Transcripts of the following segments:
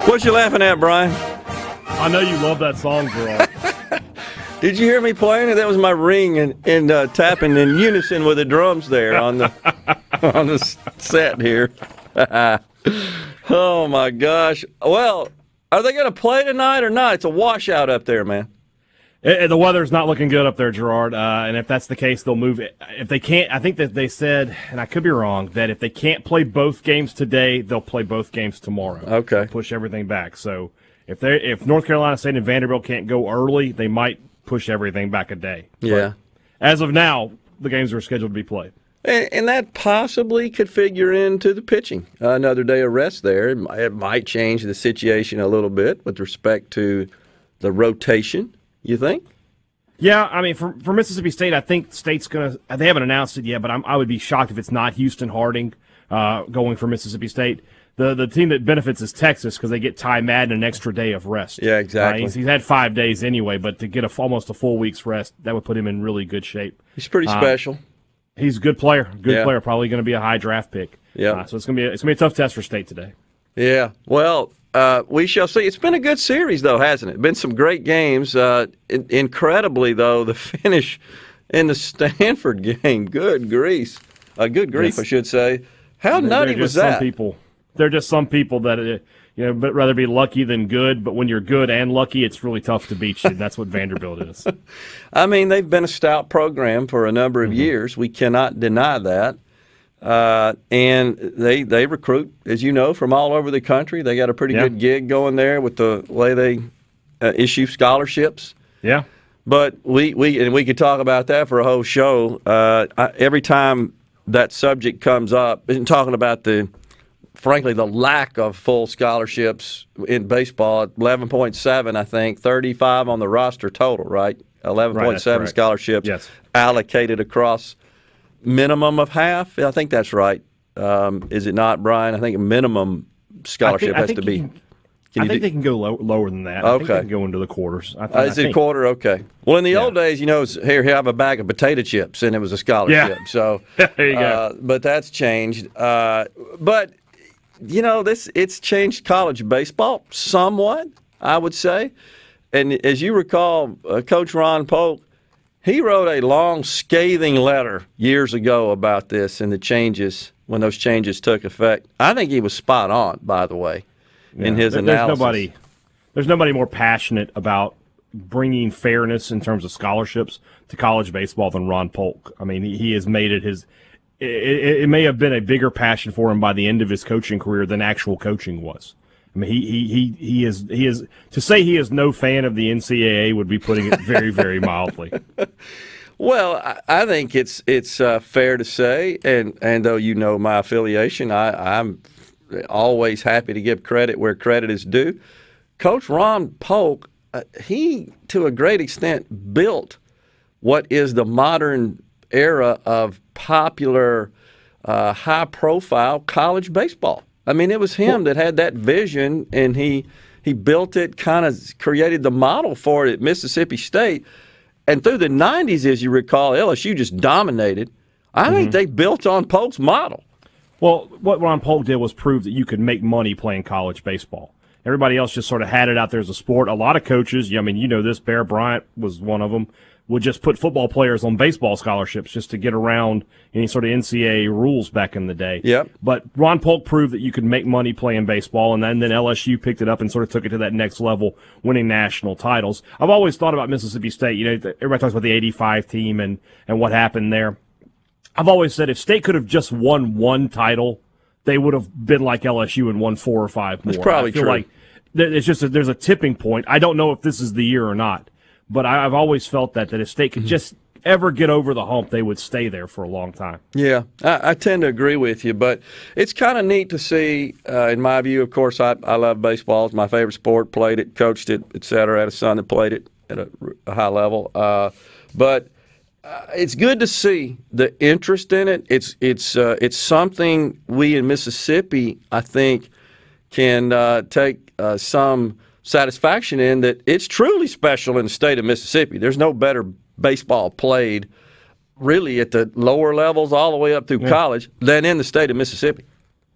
What you laughing at, Brian? I know you love that song, Gerard. Did you hear me playing it? That was my ring and tapping in unison with the drums there on the set here. Oh, my gosh. Well, are they going to play tonight or not? It's a washout up there, man. The weather's not looking good up there, Gerard. And if that's the case, they'll move it. If they can't, I think that they said, and I could be wrong, that if they can't play both games today, they'll play both games tomorrow. Okay. Push everything back. So if North Carolina State and Vanderbilt can't go early, they might push everything back a day. Yeah. But as of now, the games are scheduled to be played. And that possibly could figure into the pitching. Another day of rest there. It might change the situation a little bit with respect to the rotation, you think? Yeah, I mean, for Mississippi State, I think State's going to – they haven't announced it yet, but I would be shocked if it's not Houston Harding going for Mississippi State. The team that benefits is Texas because they get Ty Madden an extra day of rest. Yeah, exactly. He's had 5 days anyway, but to get almost a full week's rest, that would put him in really good shape. He's pretty special. He's a good player. Player, probably going to be a high draft pick. Yeah. So it's going to be a tough test for State today. Yeah. Well, we shall see. It's been a good series, though, hasn't it? Been some great games. Incredibly, though, the finish in the Stanford game. Good grief. I should say. How nutty was that? There are just some people that but rather be lucky than good. But when you're good and lucky, it's really tough to beat you. And that's what Vanderbilt is. I mean, they've been a stout program for a number of years. We cannot deny that. And they recruit, as you know, from all over the country. They got a pretty good gig going there with the way they issue scholarships. Yeah. But we could talk about that for a whole show. Every time that subject comes up, and talking about frankly, the lack of full scholarships in baseball, 11.7, I think, 35 on the roster total, right? 11.7 scholarships allocated across minimum of half. I think that's right. Is it not, Brian? I think a minimum scholarship has to be. I think they can go lower than that. Okay. I think they can go into the quarters. Is it a quarter? Okay. Well, in the old days, here have a bag of potato chips, and it was a scholarship. Yeah. So there you go. But that's changed. But it's changed college baseball somewhat, I would say. And as you recall, Coach Ron Polk, he wrote a long, scathing letter years ago about this and the changes when those changes took effect. I think he was spot on, by the way, in his analysis. There's nobody more passionate about bringing fairness in terms of scholarships to college baseball than Ron Polk. I mean, he has made it his. It may have been a bigger passion for him by the end of his coaching career than actual coaching was. I mean, he is to say he is no fan of the NCAA would be putting it very, very mildly. Well, I think it's fair to say, and though you know my affiliation, I'm always happy to give credit where credit is due. Coach Ron Polk, he to a great extent built what is the modern era of popular, high-profile college baseball. I mean, it was him that had that vision, and he built it, kind of created the model for it at Mississippi State. And through the 90s, as you recall, LSU just dominated. I think they built on Polk's model. Well, what Ron Polk did was prove that you could make money playing college baseball. Everybody else just sort of had it out there as a sport. A lot of coaches, I mean, you know this, Bear Bryant was one of them, would just put football players on baseball scholarships just to get around any sort of NCAA rules back in the day. Yep. But Ron Polk proved that you could make money playing baseball, and then LSU picked it up and sort of took it to that next level, winning national titles. I've always thought about Mississippi State. Everybody talks about the 85 team and what happened there. I've always said if State could have just won one title, they would have been like LSU and won 4 or 5 more. That's probably true. Like it's just there's a tipping point. I don't know if this is the year or not. But I've always felt that if State could just ever get over the hump, they would stay there for a long time. Yeah, I tend to agree with you, but it's kind of neat to see, in my view, of course, I love baseball. It's my favorite sport, played it, coached it, et cetera. I had a son that played it at a high level. But it's good to see the interest in it. It's something we in Mississippi, I think, can take some satisfaction in, that it's truly special in the state of Mississippi. There's no better baseball played really at the lower levels all the way up through college than in the state of Mississippi.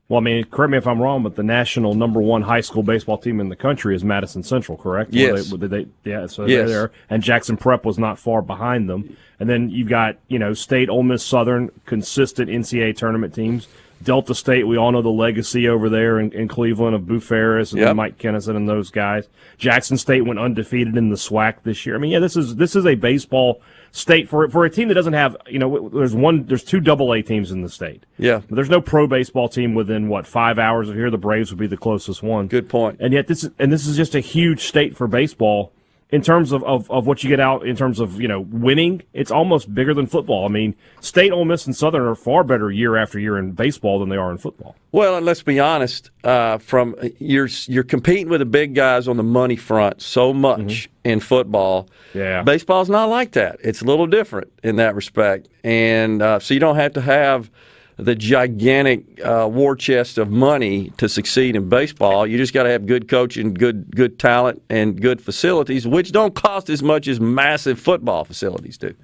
Well, I mean, correct me if I'm wrong, but the national #1 high school baseball team in the country is Madison Central, correct? Yes. So Yes. they're there. And Jackson Prep was not far behind them. And then you've got, State, Ole Miss, Southern, consistent NCAA tournament teams. Delta State, we all know the legacy over there in Cleveland of Boo Ferris and Mike Kennison and those guys. Jackson State went undefeated in the SWAC this year. I mean, this is a baseball state for a team that doesn't have, there's 2 AA teams in the state. Yeah. But there's no pro baseball team within 5 hours of here. The Braves would be the closest one. Good point. And yet this is just a huge state for baseball. In terms of what you get out in terms of, winning, it's almost bigger than football. I mean, State, Ole Miss, and Southern are far better year after year in baseball than they are in football. Well, and let's be honest, you're competing with the big guys on the money front so much in football. Yeah. Baseball's not like that. It's a little different in that respect. And so you don't have to have the gigantic war chest of money to succeed in baseball. You just got to have good coaching, good talent, and good facilities, which don't cost as much as massive football facilities do.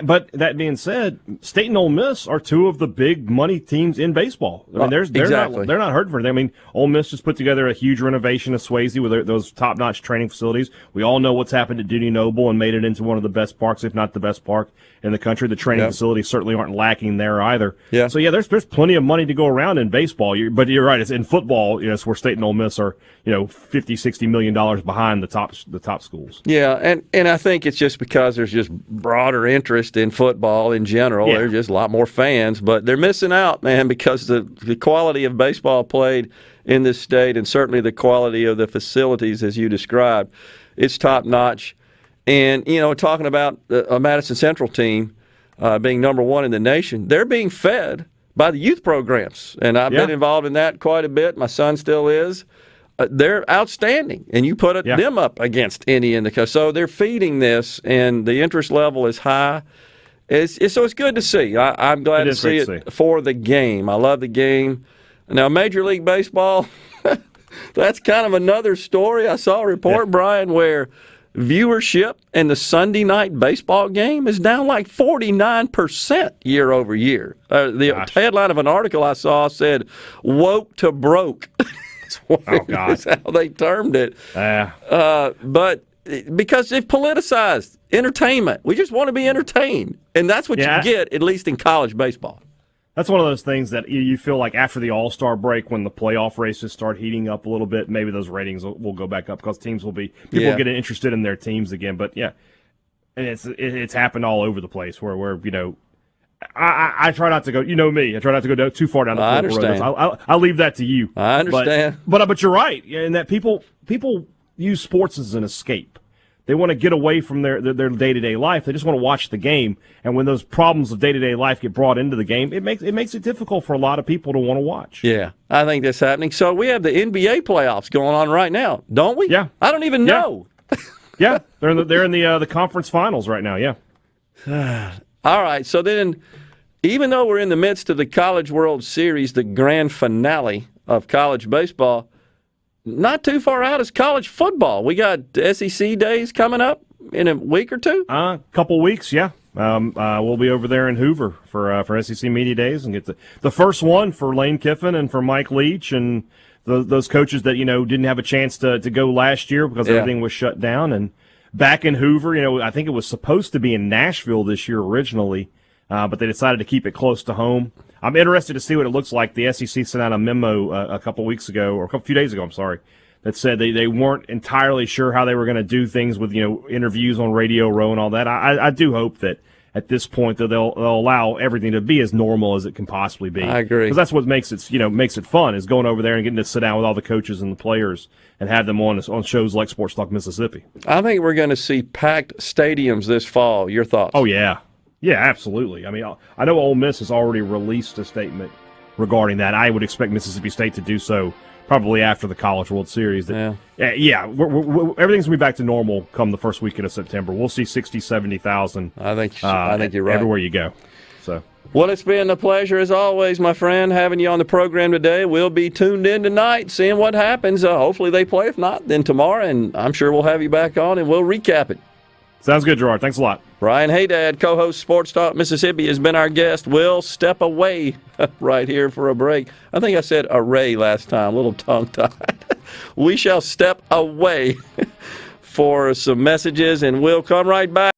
But that being said, State and Ole Miss are 2 of the big money teams in baseball. I mean, they're not hurting for them. I mean, Ole Miss just put together a huge renovation of Swayze with those top-notch training facilities. We all know what's happened at Dudy Noble and made it into one of the best parks, if not the best park in the country. The training facilities certainly aren't lacking there either. Yeah. So there's plenty of money to go around in baseball. But you're right. It's in football. It's where State and Ole Miss are $50-60 million behind the top schools. Yeah, and I think it's just because there's just broader interest in football in general. Yeah. There's just a lot more fans, but they're missing out, man, because the quality of baseball played in this state and certainly the quality of the facilities, as you described, it's top notch. And talking about a Madison Central team being #1 in the nation, they're being fed by the youth programs, and I've been involved in that quite a bit. My son still is. They're outstanding, and you put them up against any in the country. So they're feeding this, and the interest level is high. So it's good to see. I'm glad to see it for the game. I love the game. Now, Major League Baseball, that's kind of another story. I saw a report, Brian, where viewership in the Sunday night baseball game is down like 49% year over year. The headline of an article I saw said, "Woke to broke." That's how they termed it. But because they've politicized entertainment. We just want to be entertained. And that's what you get, at least in college baseball. That's one of those things that you feel like after the All-Star break, when the playoff races start heating up a little bit, maybe those ratings will go back up because teams will people get interested in their teams again. But, and it's happened all over the place where I try not to go. You know me. I try not to go too far down the political road. I'll leave that to you. I understand. But you're right in that people use sports as an escape. They want to get away from their day-to-day life. They just want to watch the game. And when those problems of day-to-day life get brought into the game, it makes it difficult for a lot of people to want to watch. Yeah, I think that's happening. So we have the NBA playoffs going on right now, don't we? Yeah. I don't even know. Yeah, they're in the conference finals right now. Yeah. All right, so then even though we're in the midst of the College World Series, the grand finale of college baseball, not too far out is college football. We got SEC days coming up in a week or two? Couple weeks, yeah. We'll be over there in Hoover for SEC Media Days and get the first one for Lane Kiffin and for Mike Leach and those coaches that, didn't have a chance to go last year because everything was shut down. And back in Hoover, I think it was supposed to be in Nashville this year originally, but they decided to keep it close to home. I'm interested to see what it looks like. The SEC sent out a memo a couple weeks ago, or a few days ago, that said they weren't entirely sure how they were going to do things with, interviews on Radio Row and all that. I do hope that at this point that they'll allow everything to be as normal as it can possibly be. I agree. Because that's what makes it fun, is going over there and getting to sit down with all the coaches and the players and have them on shows like SportsTalk Mississippi. I think we're going to see packed stadiums this fall. Your thoughts? Oh, yeah. Yeah, absolutely. I mean, I know Ole Miss has already released a statement regarding that. I would expect Mississippi State to do so probably after the College World Series. We're everything's going to be back to normal come the first weekend of September. We'll see 60,000, 70,000. I think you're right. Everywhere you go. So. Well, it's been a pleasure as always, my friend, having you on the program today. We'll be tuned in tonight, seeing what happens. Hopefully they play. If not, then tomorrow, and I'm sure we'll have you back on and we'll recap it. Sounds good, Gerard. Thanks a lot. Ryan Hadad, co-host Sports Talk Mississippi, has been our guest. We'll step away right here for a break. I think I said array last time, a little tongue-tied. We shall step away for some messages, and we'll come right back.